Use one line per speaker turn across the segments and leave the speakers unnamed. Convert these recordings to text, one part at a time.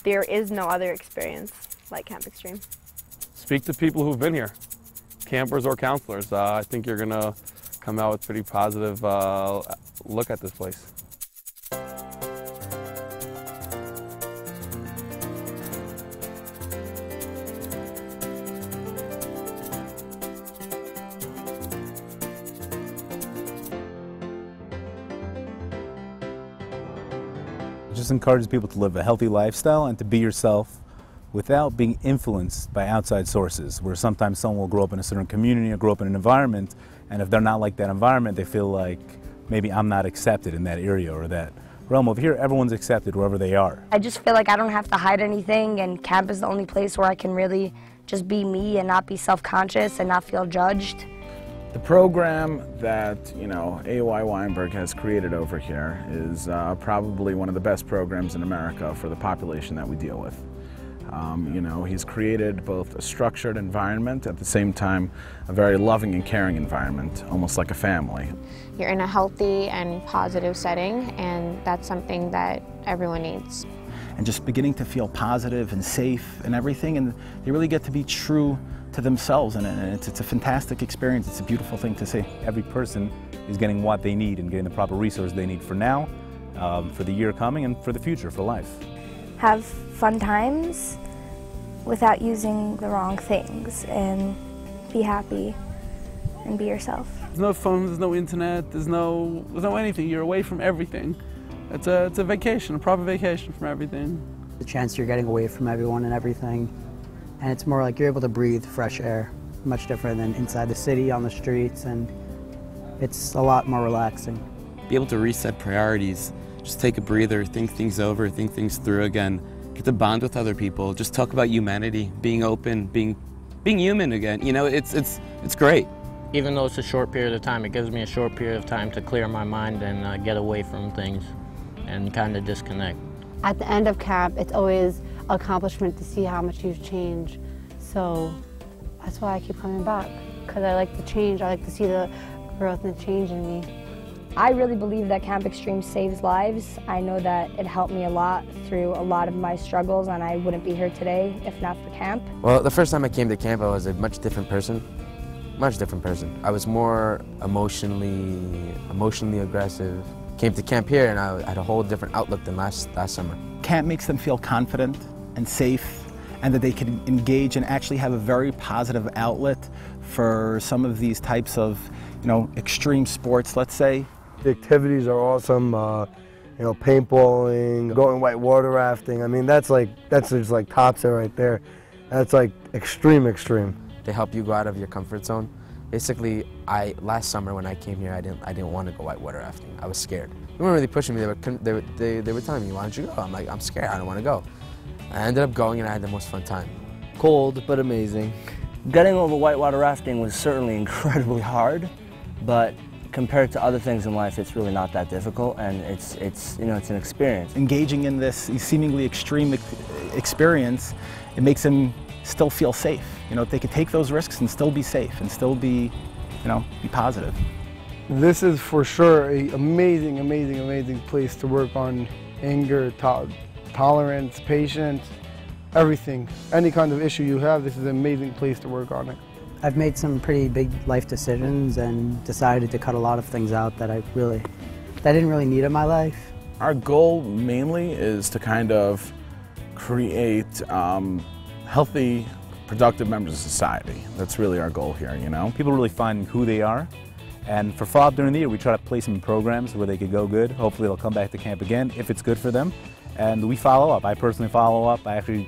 There is no other experience like Camp Extreme.
Speak to people who've been here, campers or counselors. I think you're gonna come out with a pretty positive look at this place.
It just encourages people to live a healthy lifestyle and to be yourself without being influenced by outside sources, where sometimes someone will grow up in a certain community or grow up in an environment, and if they're not like that environment, they feel like maybe I'm not accepted in that area or that realm. Over here, everyone's accepted wherever they are.
I just feel like I don't have to hide anything, and camp is the only place where I can really just be me and not be self-conscious and not feel judged.
The program that, AOI Weinberg has created over here is probably one of the best programs in America for the population that we deal with. He's created both a structured environment, at the same time a very loving and caring environment, almost like a family.
You're in a healthy and positive setting, and that's something that everyone needs.
And just beginning to feel positive and safe and everything, and they really get to be true to themselves, and it's a fantastic experience. It's a beautiful thing to see.
Every person is getting what they need and getting the proper resources they need for now, for the year coming, and for the future, for life.
Have fun times without using the wrong things, and be happy and be yourself.
There's no phone, there's no internet, there's no anything. You're away from everything. It's a vacation, a proper vacation from everything.
The chance you're getting away from everyone and everything, and it's more like you're able to breathe fresh air, much different than inside the city on the streets, and it's a lot more relaxing.
Be able to reset priorities, just take a breather, think things over, think things through again, get to bond with other people, just talk about humanity, being open, being human again. It's great.
Even though it's a short period of time, it gives me a short period of time to clear my mind and get away from things and kind of disconnect.
At the end of camp, it's always an accomplishment to see how much you've changed. So that's why I keep coming back, because I like the change. I like to see the growth and the change in me.
I really believe that Camp Extreme saves lives. I know that it helped me a lot through a lot of my struggles, and I wouldn't be here today if not for camp.
Well, the first time I came to camp, I was a much different person. I was more emotionally aggressive. Came to camp here and I had a whole different outlook than last summer.
Camp makes them feel confident and safe, and that they can engage and actually have a very positive outlet for some of these types of, extreme sports, let's say.
The activities are awesome. Paintballing, going whitewater rafting. I mean, that's just like tops it right there. That's like extreme.
They help you go out of your comfort zone. Basically, last summer when I came here, I didn't want to go whitewater rafting. I was scared. They weren't really pushing me. They were telling me, "Why don't you go?" I'm like, "I'm scared. I don't want to go." I ended up going, and I had the most fun time.
Cold, but amazing. Getting over whitewater rafting was certainly incredibly hard, but compared to other things in life, it's really not that difficult, and it's an experience.
Engaging in this seemingly extreme experience, it makes them still feel safe. They can take those risks and still be safe and still be positive.
This is for sure an amazing place to work on anger, tolerance, patience, everything. Any kind of issue you have, this is an amazing place to work on it.
I've made some pretty big life decisions and decided to cut a lot of things out that I didn't really need in my life.
Our goal mainly is to kind of create healthy, productive members of society. That's really our goal here,
People really find who they are, and for follow-up during the year, we try to place them in programs where they could go good. Hopefully they'll come back to camp again if it's good for them, and we follow up. I personally follow up.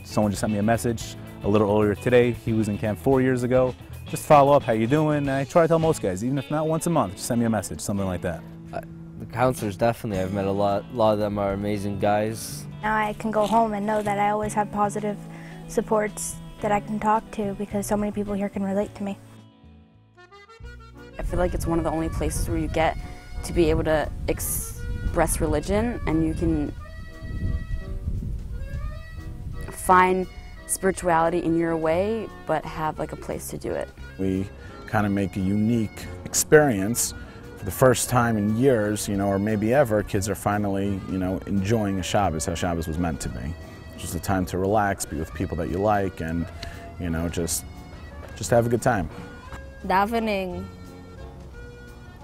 Someone just sent me a message a little earlier today. He was in camp 4 years ago. Just follow up, how you doing? And I try to tell most guys, even if not once a month, just send me a message, something like that.
The counselors, definitely. I've met a lot of them are amazing guys.
Now I can go home and know that I always have positive supports that I can talk to, because so many people here can relate to me.
I feel like it's one of the only places where you get to be able to express religion, and you can find spirituality in your way, but have like a place to do it.
We kind of make a unique experience. For the first time in years, or maybe ever, kids are finally, enjoying a Shabbos how Shabbos was meant to be. just a time to relax, be with people that you like, and you know, just have a good time.
Davening,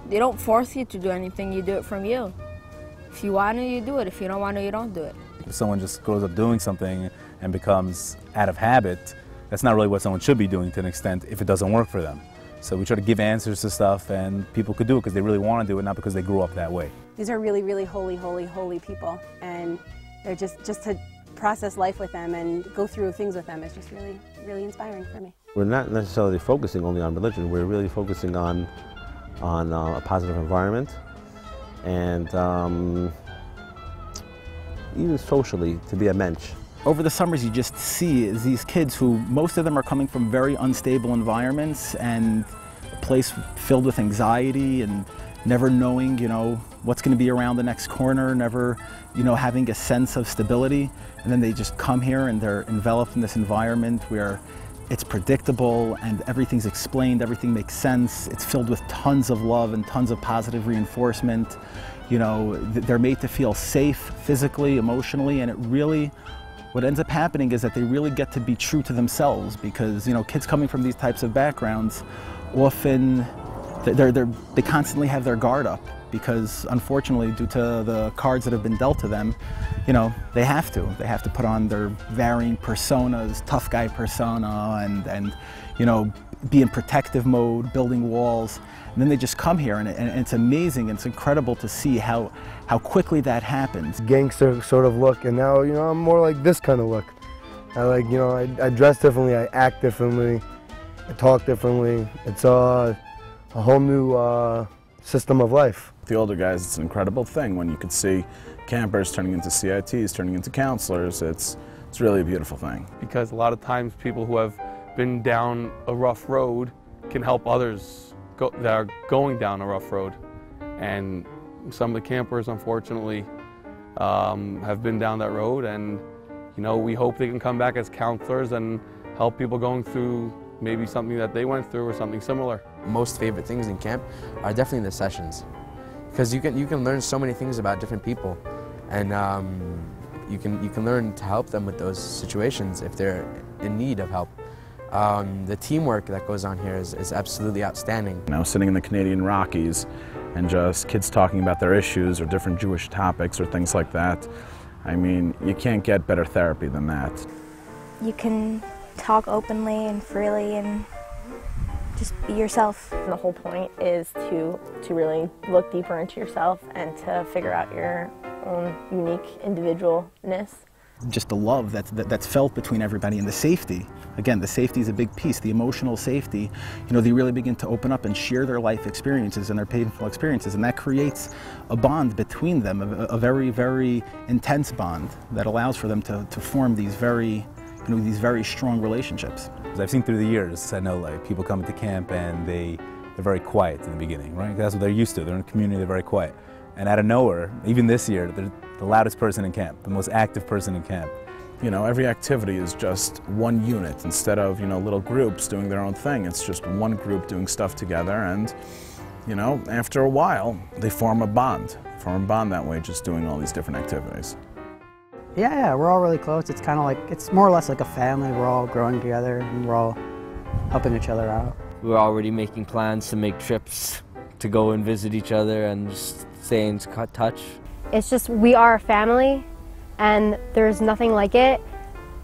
they don't force you to do anything, you do it from you. If you want to, you do it. If you don't want to, you don't do it.
If someone just grows up doing something and becomes out of habit, that's not really what someone should be doing to an extent if it doesn't work for them. So we try to give answers to stuff, and people could do it because they really want to do it, not because they grew up that way.
These are really, really holy, holy, holy people, and they're just to process life with them and go through things with them is just really, really inspiring for me.
We're not necessarily focusing only on religion. We're really focusing on a positive environment, and even socially, to be a mensch.
Over the summers, you just see these kids who, most of them are coming from very unstable environments and a place filled with anxiety and never knowing, you know, what's going to be around the next corner, never, you know, having a sense of stability. And then they just come here and they're enveloped in this environment where it's predictable and everything's explained, everything makes sense. It's filled with tons of love and tons of positive reinforcement. You know, they're made to feel safe physically, emotionally, and it really, what ends up happening is that they really get to be true to themselves, because, you know, kids coming from these types of backgrounds often, they constantly have their guard up, because unfortunately, due to the cards that have been dealt to them, you know, they have to put on their varying personas, tough guy persona, and you know, be in protective mode, building walls. And then they just come here, and it's amazing, and it's incredible to see how quickly that happens.
Gangster sort of look, and now, you know, I'm more like this kind of look. I like, you know, I dress differently, I act differently, I talk differently. It's a whole new system of life.
The older guys, it's an incredible thing when you could see campers turning into CITs, turning into counselors. It's really a beautiful thing.
Because a lot of times people who have been down a rough road can help others that are going down a rough road. And some of the campers, unfortunately, have been down that road, and you know, we hope they can come back as counselors and help people going through maybe something that they went through or something similar.
Most favorite things in camp are definitely the sessions, because you can learn so many things about different people, and you can learn to help them with those situations if they're in need of help. The teamwork that goes on here is absolutely outstanding.
You know, sitting in the Canadian Rockies and just kids talking about their issues or different Jewish topics or things like that. I mean, you can't get better therapy than that.
You can talk openly and freely and just be yourself.
The whole point is to really look deeper into yourself and to figure out your own unique individualness.
Just the love that's felt between everybody, and the safety. Again, the safety is a big piece, the emotional safety. You know, they really begin to open up and share their life experiences and their painful experiences, and that creates a bond between them, a very, very intense bond that allows for them to form these very, you know, these very strong relationships.
As I've seen through the years, I know like people come into camp and they're very quiet in the beginning, right? That's what they're used to. They're in a community, they're very quiet. And out of nowhere, even this year, they're the loudest person in camp, the most active person in camp.
You know, every activity is just one unit instead of, you know, little groups doing their own thing. It's just one group doing stuff together, and, you know, after a while, they form a bond that way, just doing all these different activities.
Yeah, we're all really close. It's kind of like, it's more or less like a family. We're all growing together and we're all helping each other out.
We're already making plans to make trips to go and visit each other and just stay in touch.
It's just, we are a family, and there's nothing like it,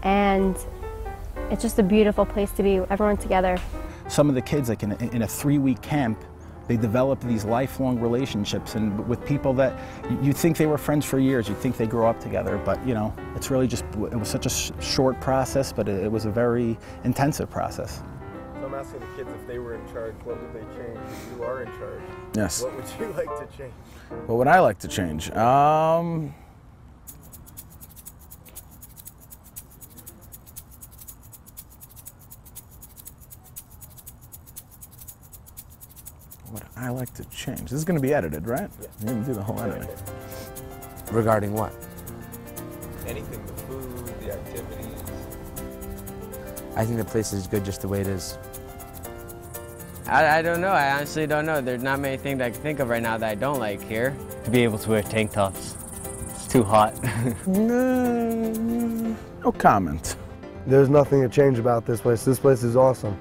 and it's just a beautiful place to be, everyone together.
Some of the kids, like in a 3-week camp, they develop these lifelong relationships, and with people that you'd think they were friends for years, you'd think they grew up together, but you know, it's really just, it was such a short process, but it was a very intensive process.
So I'm asking the kids if they were in charge, what would they change? If you are in charge,
yes.
What would you like to change?
What would I like to change? What I like to change? This is going to be edited, right? Yeah. You're going to do the whole editing.
Regarding what?
Anything, the food, the activities.
I think the place is good just the way it is.
I don't know. I honestly don't know. There's not many things I can think of right now that I don't like here. To be able to wear tank tops. It's too hot.
No comment.
There's nothing to change about this place. This place is awesome.